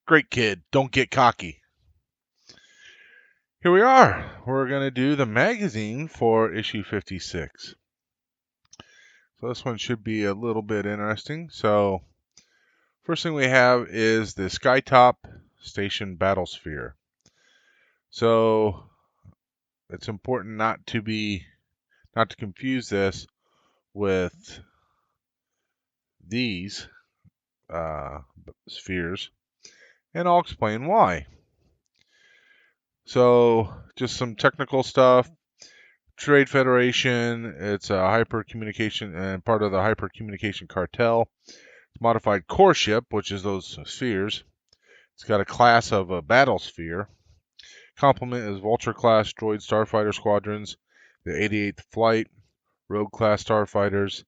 Great kid, don't get cocky. Here we are. We're going to do the magazine for issue 56. So this one should be a little bit interesting. So first thing we have is the Skytop Station Battlesphere. So it's important not to confuse this with these uh, spheres, and I'll explain why. So just some technical stuff. Trade Federation, it's a hyper communication and part of the hyper communication cartel. It's modified core ship, which is those spheres. It's got a class of a battle sphere. Complement is Vulture class droid starfighter squadrons, the 88th Flight, Rogue class starfighters,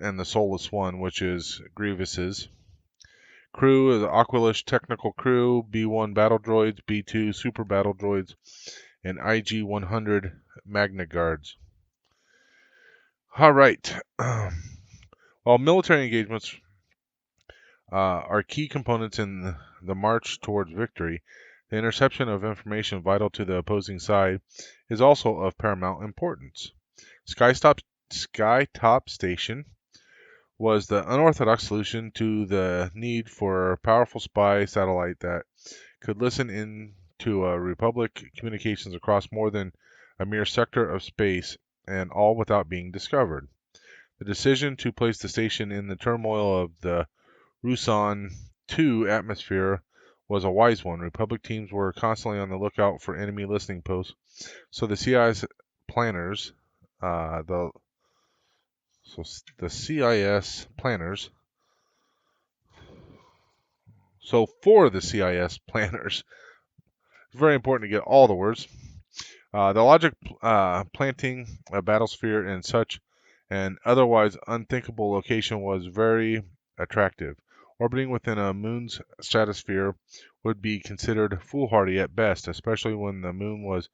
and the Soulless One, which is Grievous's. Crew is Aquilish technical crew, B1 battle droids, B2 super battle droids, and IG 100 Magna Guards. All right. While military engagements are key components in the march towards victory, the interception of information vital to the opposing side is also of paramount importance. Skytop Station was the unorthodox solution to the need for a powerful spy satellite that could listen in to Republic communications across more than a mere sector of space, and all without being discovered. The decision to place the station in the turmoil of the Rusan 2 atmosphere was a wise one. Republic teams were constantly on the lookout for enemy listening posts, so the CIS planners, the CIS planners, for the CIS planners, it's very important to get all the words. The logic planting a battlesphere in such an otherwise unthinkable location was very attractive. Orbiting within a moon's stratosphere would be considered foolhardy at best, especially when the moon was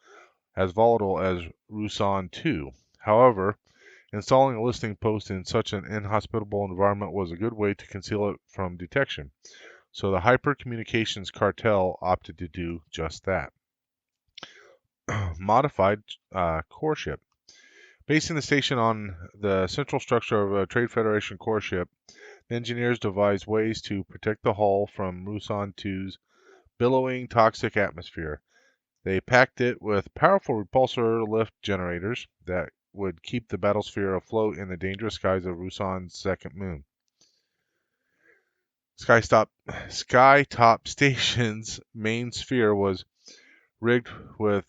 as volatile as Rusan 2. However, installing a listening post in such an inhospitable environment was a good way to conceal it from detection. So the Hyper Communications Cartel opted to do just that. Modified core ship. Basing the station on the central structure of a Trade Federation core ship, the engineers devised ways to protect the hull from Rusan 2's billowing toxic atmosphere. They packed it with powerful repulsor lift generators that would keep the battlesphere afloat in the dangerous skies of Rusan's second moon. Skytop Station's main sphere was rigged with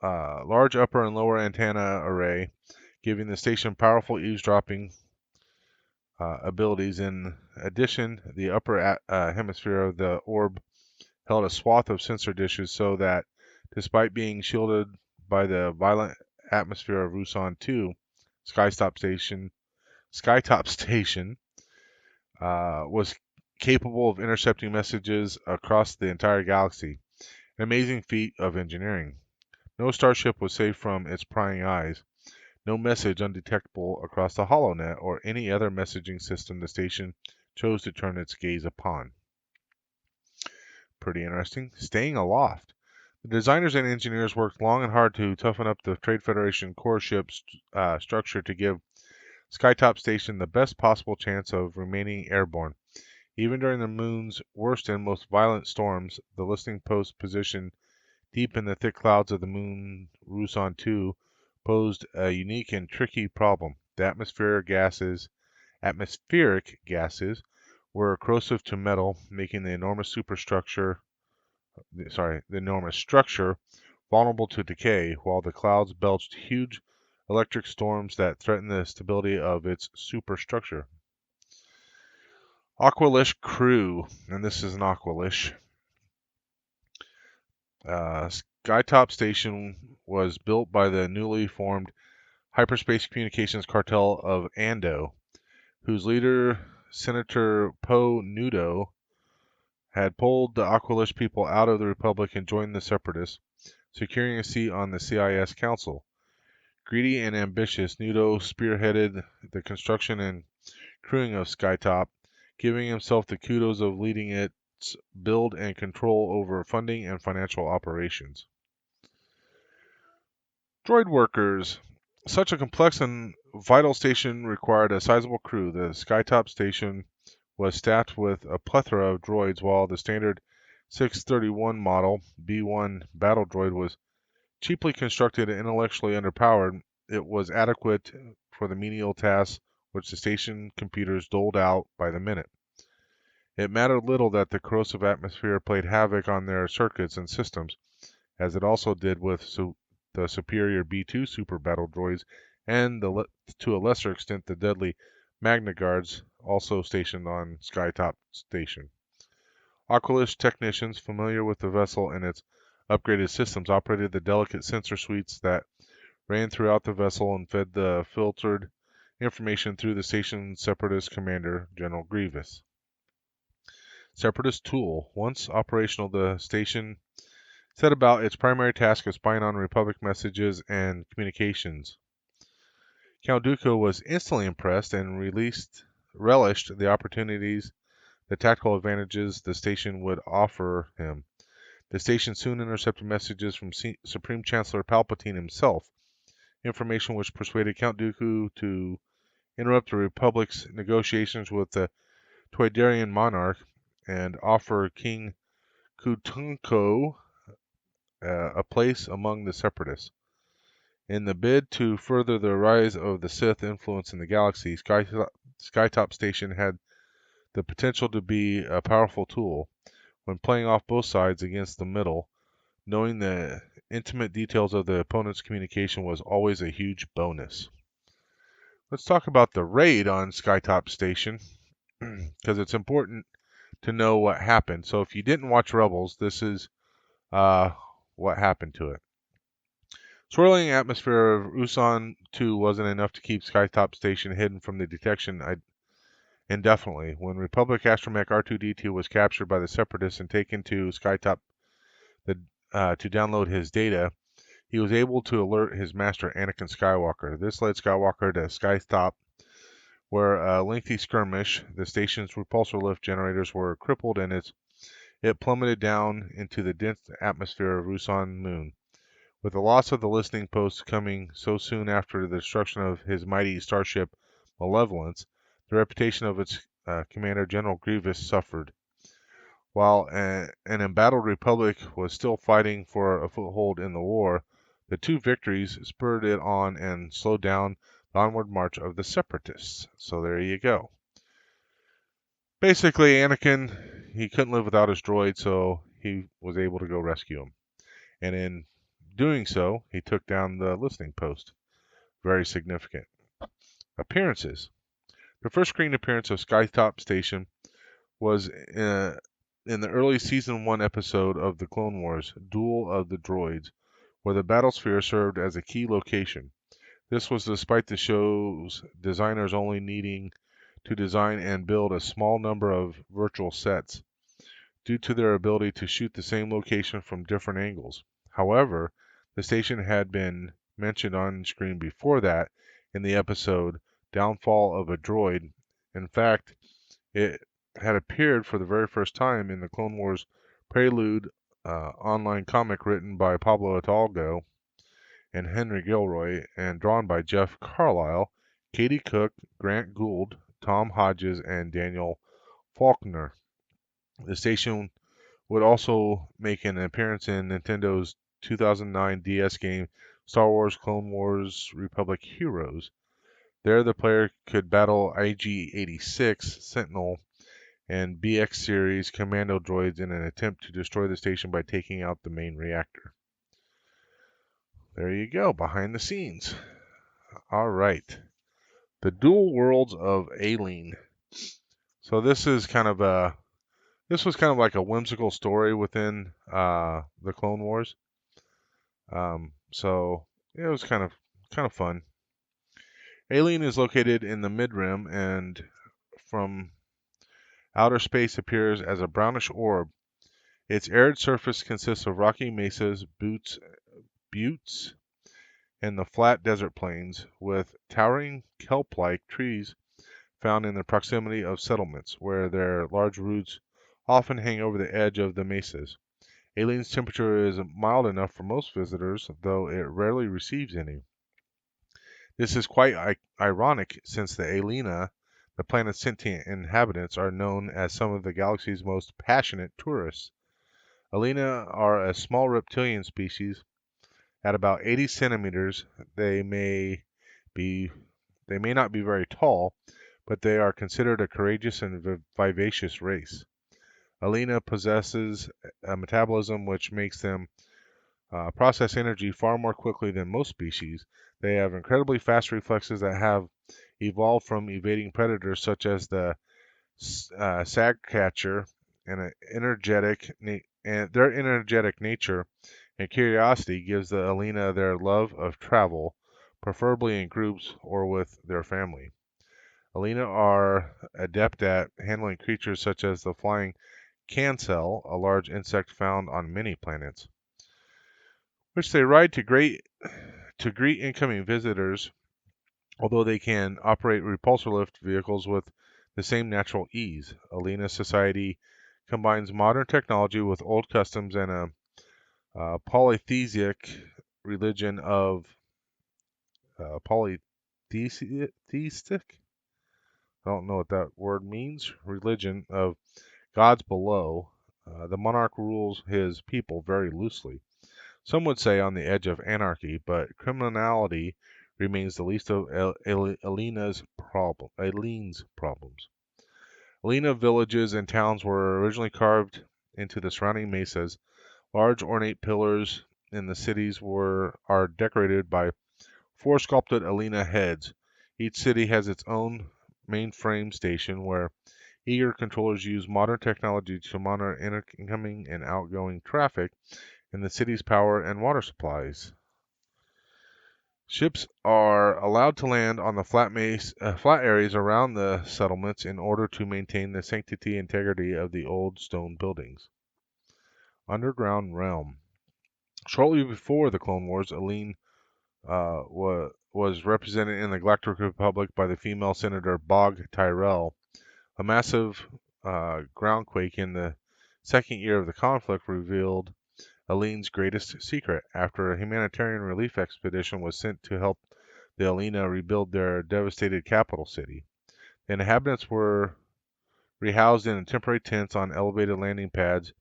large upper and lower antenna array, giving the station powerful eavesdropping abilities. In addition, the upper hemisphere of the orb held a swath of sensor dishes so that, despite being shielded by the violent atmosphere of Rusan 2, Skytop Station was capable of intercepting messages across the entire galaxy. An amazing feat of engineering. No starship was safe from its prying eyes. No message undetectable across the HoloNet or any other messaging system the station chose to turn its gaze upon. Pretty interesting. Staying aloft. The designers and engineers worked long and hard to toughen up the Trade Federation core ship's structure to give Skytop Station the best possible chance of remaining airborne. Even during the moon's worst and most violent storms, the listening post position deep in the thick clouds of the moon Rusan 2 posed a unique and tricky problem. The atmospheric gases were corrosive to metal, making the enormous structure vulnerable to decay, while the clouds belched huge electric storms that threatened the stability of its superstructure. Aquilish crew, and this is an Aquilish. Skytop Station was built by the newly formed Hyperspace Communications Cartel of Ando, whose leader, Senator Poe Nudo, had pulled the Aquilish people out of the Republic and joined the Separatists, securing a seat on the CIS Council. Greedy and ambitious, Nudo spearheaded the construction and crewing of Skytop, giving himself the kudos of leading it its build and control over funding and financial operations. Droid workers. Such a complex and vital station required a sizable crew. The Skytop Station was staffed with a plethora of droids, while the standard 631 model B1 battle droid was cheaply constructed and intellectually underpowered. It was adequate for the menial tasks which the station computers doled out by the minute. It mattered little that the corrosive atmosphere played havoc on their circuits and systems, as it also did with the superior B2 super battle droids and, to a lesser extent, the deadly Magna Guards also stationed on Skytop Station. Oculus technicians familiar with the vessel and its upgraded systems operated the delicate sensor suites that ran throughout the vessel and fed the filtered information through the station's Separatist commander, General Grievous. Separatist tool. Once operational, the station set about its primary task of spying on Republic messages and communications. Count Dooku was instantly impressed and relished the opportunities, the tactical advantages the station would offer him. The station soon intercepted messages from Supreme Chancellor Palpatine himself, information which persuaded Count Dooku to interrupt the Republic's negotiations with the Toydarian monarch and offer King Kutunko a place among the Separatists. In the bid to further the rise of the Sith influence in the galaxy, Skytop Station had the potential to be a powerful tool. When playing off both sides against the middle, knowing the intimate details of the opponent's communication was always a huge bonus. Let's talk about the raid on Skytop Station, because it's important to know what happened. So if you didn't watch Rebels, this is what happened to it. Swirling atmosphere of Usan 2 wasn't enough to keep Skytop Station hidden from the detection indefinitely. When Republic astromech R2-D2 was captured by the Separatists and taken to Skytop to download his data, he was able to alert his master, Anakin Skywalker. This led Skywalker to Skytop, where a lengthy skirmish, the station's repulsor lift generators were crippled and it plummeted down into the dense atmosphere of Ruusan Moon. With the loss of the listening post coming so soon after the destruction of his mighty starship Malevolence, the reputation of its commander, General Grievous, suffered. While an embattled Republic was still fighting for a foothold in the war, the two victories spurred it on and slowed down the onward march of the Separatists. So there you go. Basically, Anakin, he couldn't live without his droid, so he was able to go rescue him. And in doing so, he took down the listening post. Very significant. Appearances. The first screen appearance of Skytop Station was in the early Season 1 episode of The Clone Wars, Duel of the Droids, where the battlesphere served as a key location. This was despite the show's designers only needing to design and build a small number of virtual sets, due to their ability to shoot the same location from different angles. However, the station had been mentioned on screen before that in the episode Downfall of a Droid. In fact, it had appeared for the very first time in the Clone Wars Prelude online comic written by Pablo Hidalgo and Henry Gilroy and drawn by Jeff Carlisle, Katie Cook, Grant Gould, Tom Hodges, and Daniel Faulkner. The station would also make an appearance in Nintendo's 2009 DS game Star Wars Clone Wars Republic Heroes. There, the player could battle IG-86, Sentinel, and BX series commando droids in an attempt to destroy the station by taking out the main reactor. There you go, behind the scenes. All right. The Dual Worlds of Aleen. So this was kind of like a whimsical story within the Clone Wars. So it was kind of fun. Aleen is located in the Midrim and from outer space appears as a brownish orb. Its arid surface consists of rocky mesas, buttes, and the flat desert plains, with towering kelp-like trees found in the proximity of settlements, where their large roots often hang over the edge of the mesas. Aleen's temperature is mild enough for most visitors, though it rarely receives any. This is quite ironic since the Alena, the planet's sentient inhabitants, are known as some of the galaxy's most passionate tourists. Alena are a small reptilian species. At about 80 centimeters, they may be they may not be very tall, but they are considered a courageous and vivacious race. Alena possesses a metabolism which makes them process energy far more quickly than most species. They have incredibly fast reflexes that have evolved from evading predators such as the sagcatcher, and their energetic nature and curiosity gives the Alena their love of travel, preferably in groups or with their family. Alena are adept at handling creatures such as the flying cancel, a large insect found on many planets, which they ride to greet incoming visitors, although they can operate repulsor lift vehicles with the same natural ease. Alena society combines modern technology with old customs and a polytheistic religion of polytheistic. I don't know what that word means. Religion of gods below. The monarch rules his people very loosely. Some would say on the edge of anarchy, but criminality remains the least of Aleen's problems. Alena villages and towns were originally carved into the surrounding mesas. Large ornate pillars in the cities are decorated by four sculpted Alena heads. Each city has its own mainframe station where eager controllers use modern technology to monitor incoming and outgoing traffic in the city's power and water supplies. Ships are allowed to land on the flat areas around the settlements in order to maintain the sanctity and integrity of the old stone buildings. Underground Realm. Shortly before the Clone Wars, Aleen was represented in the Galactic Republic by the female Senator Bog Tyrell. A massive groundquake in the second year of the conflict revealed Aleen's greatest secret. After a humanitarian relief expedition was sent to help the Alena rebuild their devastated capital city, the inhabitants were rehoused in temporary tents on elevated landing pads,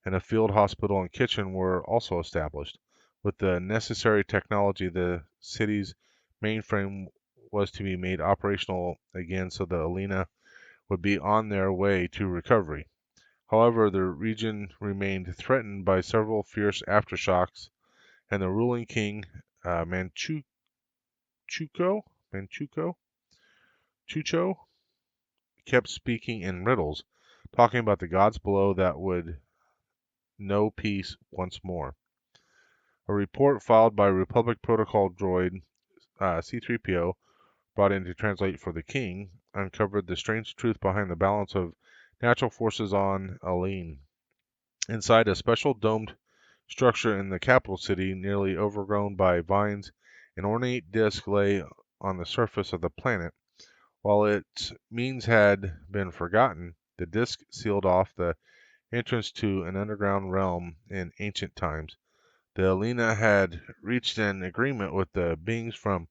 and a field hospital and kitchen were also established. With the necessary technology, the city's mainframe was to be made operational again so the Alena would be on their way to recovery. However, the region remained threatened by several fierce aftershocks, and the ruling king, Manchukuo, Manchukuo, Chucho, kept speaking in riddles, talking about the gods below that would know peace once more. A report filed by Republic Protocol droid C-3PO, brought in to translate for the king, uncovered the strange truth behind the balance of natural forces on Aleen. Inside a special domed structure in the capital city, nearly overgrown by vines, an ornate disk lay on the surface of the planet. While its means had been forgotten, the disk sealed off the entrance to an underground realm in ancient times. The Alena had reached an agreement with the beings from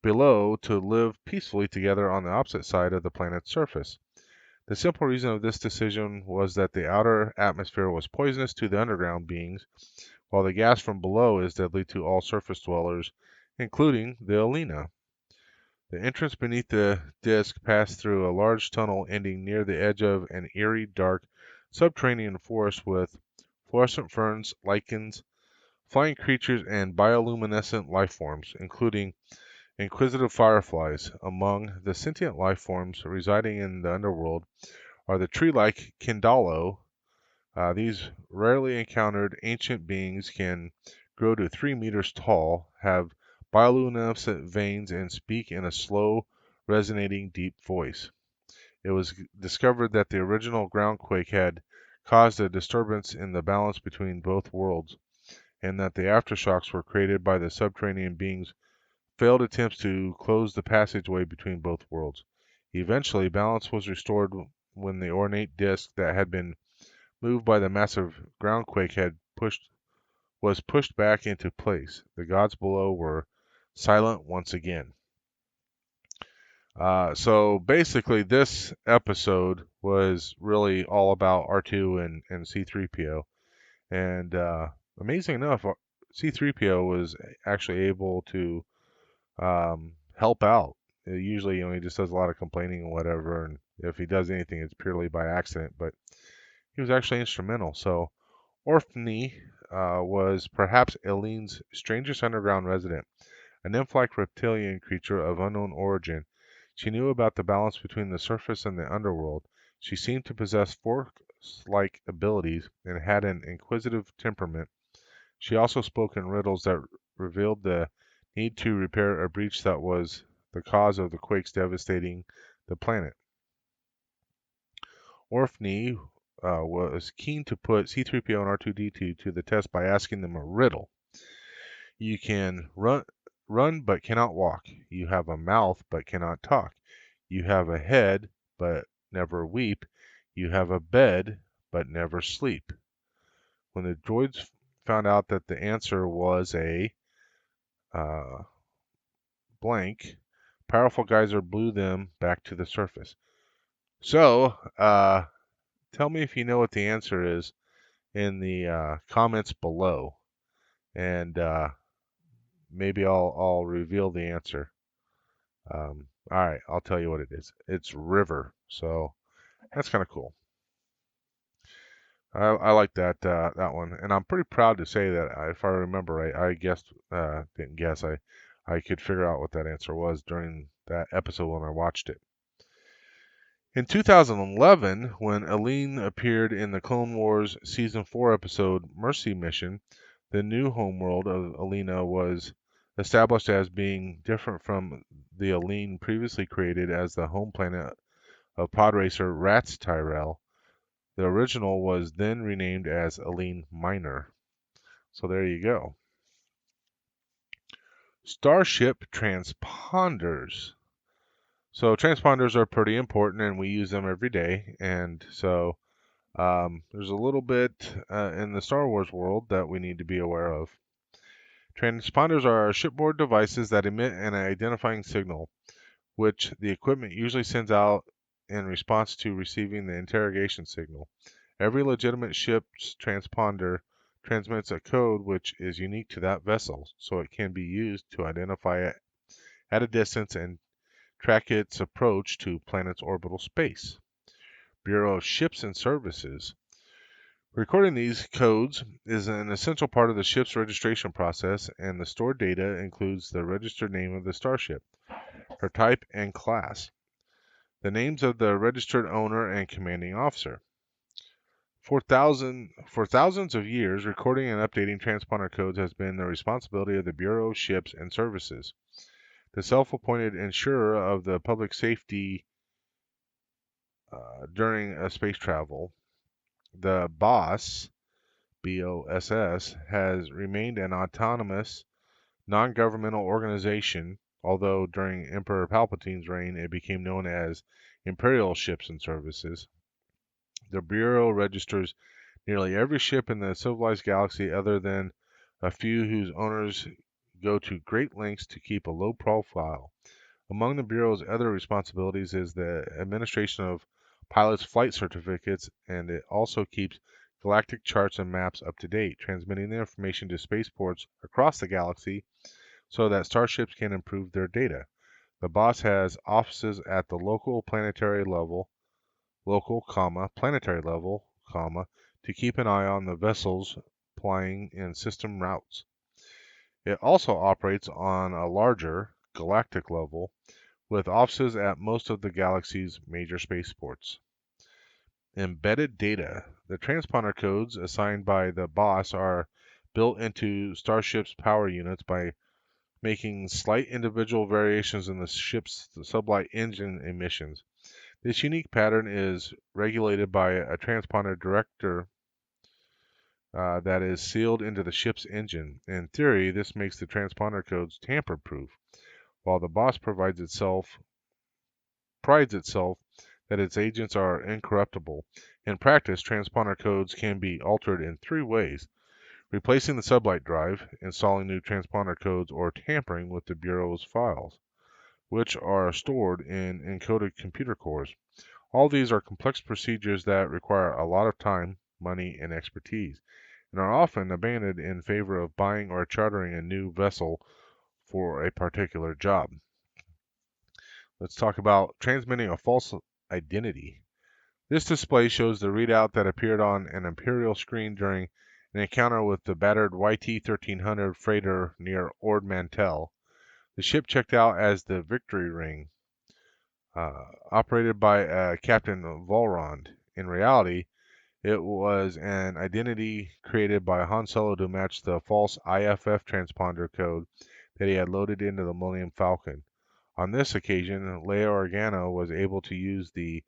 below to live peacefully together on the opposite side of the planet's surface. The simple reason of this decision was that the outer atmosphere was poisonous to the underground beings, while the gas from below is deadly to all surface dwellers, including the Alena. The entrance beneath the disk passed through a large tunnel ending near the edge of an eerie, dark, subterranean forest with fluorescent ferns, lichens, flying creatures, and bioluminescent life forms, including inquisitive fireflies. Among the sentient life forms residing in the underworld are the tree-like Kindalo. These rarely encountered ancient beings can grow to 3 meters tall, have bioluminescent veins, and speak in a slow, resonating, deep voice. It was discovered that the original groundquake had caused a disturbance in the balance between both worlds, and that the aftershocks were created by the subterranean beings' failed attempts to close the passageway between both worlds. Eventually, balance was restored when the ornate disk that had been moved by the massive groundquake, was pushed back into place. The gods below were silent once again. So basically, this episode was really all about R2 and C3PO. And amazing enough, C3PO was actually able to help out. Usually, he just does a lot of complaining and whatever, and if he does anything, it's purely by accident. But he was actually instrumental. So Orphney was perhaps Aleen's strangest underground resident, a nymph-like reptilian creature of unknown origin. She knew about the balance between the surface and the underworld. She seemed to possess force-like abilities and had an inquisitive temperament. She also spoke in riddles that revealed the need to repair a breach that was the cause of the quakes devastating the planet. Orphney was keen to put C-3PO and R2-D2 to the test by asking them a riddle. You can run but cannot walk. You have a mouth but cannot talk. You have a head but never weep. You have a bed but never sleep. When the droids found out that the answer was a blank, powerful geyser blew them back to the surface. So, tell me if you know what the answer is in the comments below, and maybe I'll reveal the answer. All right, I'll tell you what it is. It's river. So that's kind of cool. I like that that one, and I'm pretty proud to say that if I remember right, I didn't guess. I could figure out what that answer was during that episode when I watched it. In 2011, when Aleen appeared in the Clone Wars Season 4 episode Mercy Mission, the new homeworld of Alina was established as being different from the Aleen previously created as the home planet of podracer Rats Tyrell. The original was then renamed as Aleen Minor. So there you go. Starship transponders. So transponders are pretty important, and we use them every day. And so there's a little bit in the Star Wars world that we need to be aware of. Transponders are shipboard devices that emit an identifying signal, which the equipment usually sends out in response to receiving the interrogation signal. Every legitimate ship's transponder transmits a code which is unique to that vessel, so it can be used to identify it at a distance and track its approach to planet's orbital space. Bureau of Ships and Services. Recording these codes is an essential part of the ship's registration process, and the stored data includes the registered name of the starship, her type and class, the names of the registered owner and commanding officer. For thousands of years, recording and updating transponder codes has been the responsibility of the Bureau of Ships and Services, the self-appointed insurer of the public safety during a space travel. The BOSS, BOSS, has remained an autonomous, non-governmental organization, although during Emperor Palpatine's reign it became known as Imperial Ships and Services. The Bureau registers nearly every ship in the civilized galaxy other than a few whose owners go to great lengths to keep a low profile. Among the Bureau's other responsibilities is the administration of pilots' flight certificates, and it also keeps galactic charts and maps up to date, transmitting the information to spaceports across the galaxy so that starships can improve their data. The BOSS has offices at the local, planetary level, to keep an eye on the vessels plying in system routes. It also operates on a larger, galactic level, with offices at most of the galaxy's major spaceports. Embedded data. The transponder codes assigned by the BOSS are built into Starship's power units by making slight individual variations in the ship's sublight engine emissions. This unique pattern is regulated by a transponder director that is sealed into the ship's engine. In theory, this makes the transponder codes tamper-proof, while the BOSS prides itself that its agents are incorruptible. In practice, transponder codes can be altered in three ways: replacing the sublight drive, installing new transponder codes, or tampering with the Bureau's files, which are stored in encoded computer cores. All these are complex procedures that require a lot of time, money, and expertise, and are often abandoned in favor of buying or chartering a new vessel for a particular job. Let's talk about transmitting a false identity. This display shows the readout that appeared on an Imperial screen during an encounter with the battered YT-1300 freighter near Ord Mantell. The ship checked out as the Victory Ring, operated by Captain Volrond. In reality, it was an identity created by Han Solo to match the false IFF transponder code that he had loaded into the Millennium Falcon. On this occasion, Leia Organa was able to use the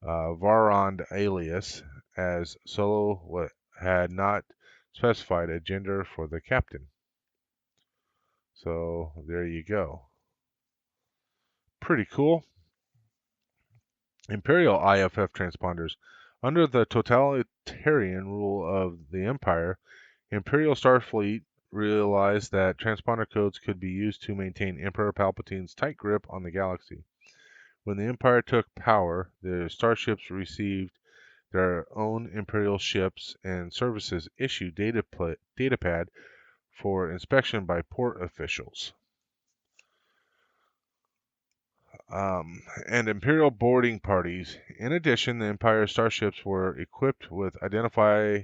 Varond alias, as Solo had not specified a gender for the captain. So there you go. Pretty cool. Imperial IFF transponders. Under the totalitarian rule of the Empire, Imperial Starfleet realized that transponder codes could be used to maintain Emperor Palpatine's tight grip on the galaxy. When the Empire took power, the starships received their own Imperial ships and services issued datapad for inspection by port officials. And Imperial boarding parties. In addition, the Empire starships were equipped with identify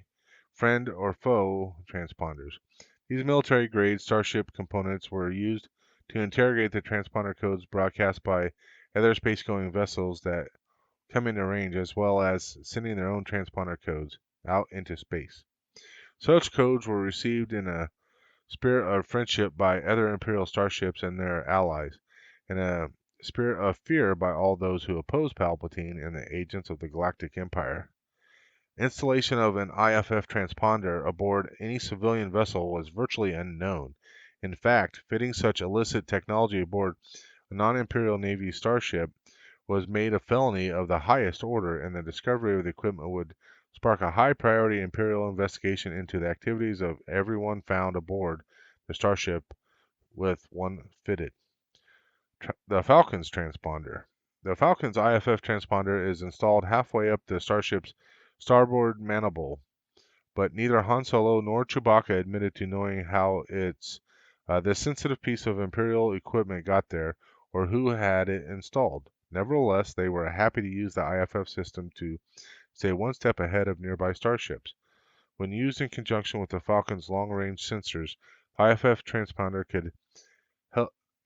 friend or foe transponders. These military-grade starship components were used to interrogate the transponder codes broadcast by other space-going vessels that come into range, as well as sending their own transponder codes out into space. Such codes were received in a spirit of friendship by other Imperial starships and their allies, and a spirit of fear by all those who oppose Palpatine and the agents of the Galactic Empire. Installation of an IFF transponder aboard any civilian vessel was virtually unknown. In fact, fitting such illicit technology aboard a non-Imperial Navy starship was made a felony of the highest order, and the discovery of the equipment would spark a high-priority Imperial investigation into the activities of everyone found aboard the starship with one fitted. The Falcon's transponder. The Falcon's IFF transponder is installed halfway up the starship's starboard maniple, but neither Han Solo nor Chewbacca admitted to knowing how this sensitive piece of Imperial equipment got there or who had it installed. Nevertheless, they were happy to use the IFF system to stay one step ahead of nearby starships. When used in conjunction with the Falcon's long-range sensors, the IFF transponder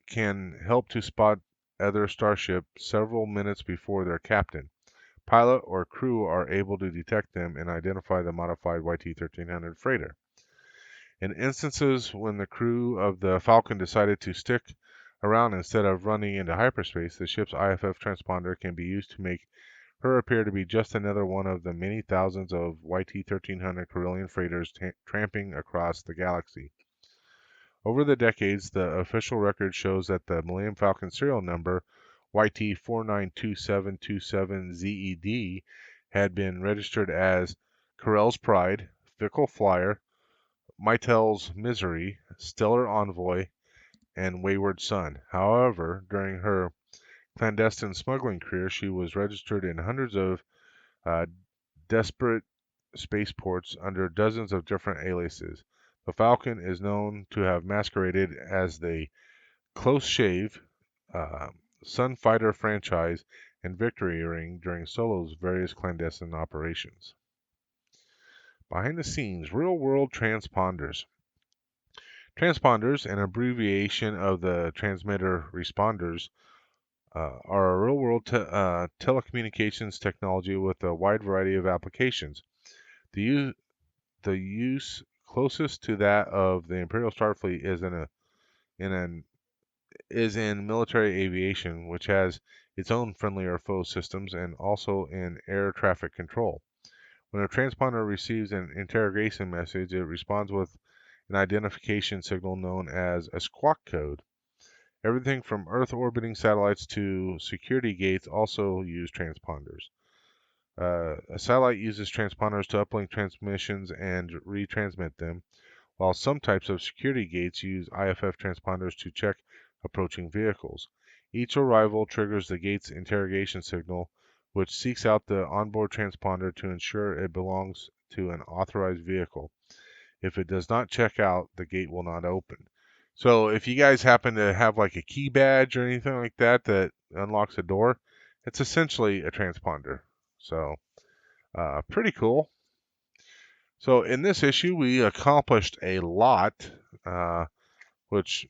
can help to spot other starships several minutes before their captain. Pilot or crew are able to detect them and identify the modified YT-1300 freighter. In instances when the crew of the Falcon decided to stick around instead of running into hyperspace, the ship's IFF transponder can be used to make her appear to be just another one of the many thousands of YT-1300 Corellian freighters tramping across the galaxy. Over the decades, the official record shows that the Millennium Falcon serial number YT-492727ZED had been registered as Corell's Pride, Fickle Flyer, Mitel's Misery, Stellar Envoy, and Wayward Son. However, during her clandestine smuggling career, she was registered in hundreds of disparate spaceports under dozens of different aliases. The Falcon is known to have masqueraded as the Close Shave, Sunfighter franchise, and Victory Ring during Solo's various clandestine operations. Behind the scenes, real-world transponders. Transponders, an abbreviation of the transmitter responders, are a real-world telecommunications technology with a wide variety of applications. The use closest to that of the Imperial Starfleet is in military aviation, which has its own friendly or foe systems, and also in air traffic control. When a transponder receives an interrogation message, it responds with an identification signal known as a squawk code. Everything from Earth orbiting satellites to security gates also use transponders. A satellite uses transponders to uplink transmissions and retransmit them, while some types of security gates use IFF transponders to check approaching vehicles. Each arrival triggers the gate's interrogation signal, which seeks out the onboard transponder to ensure it belongs to an authorized vehicle. If it does not check out, the gate will not open. So if you guys happen to have like a key badge or anything like that that unlocks a door, it's essentially a transponder. So pretty cool. So in this issue, we accomplished a lot, uh, which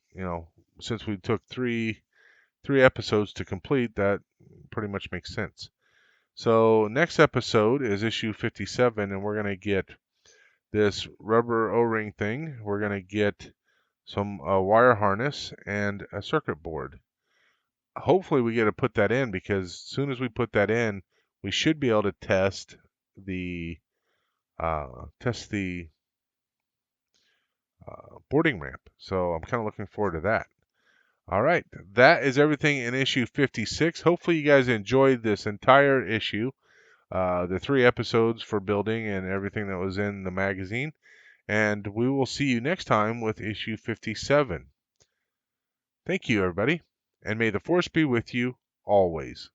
since we took three episodes to complete, that pretty much makes sense. So next episode is issue 57, and we're gonna get this rubber O-ring thing. We're gonna get some wire harness and a circuit board. Hopefully, we get to put that in because as soon as we put that in, we should be able to the test the boarding ramp. So I'm kind of looking forward to that. All right, that is everything in issue 56. Hopefully, you guys enjoyed this entire issue, the 3 episodes for building and everything that was in the magazine. And we will see you next time with issue 57. Thank you, everybody, and may the force be with you always.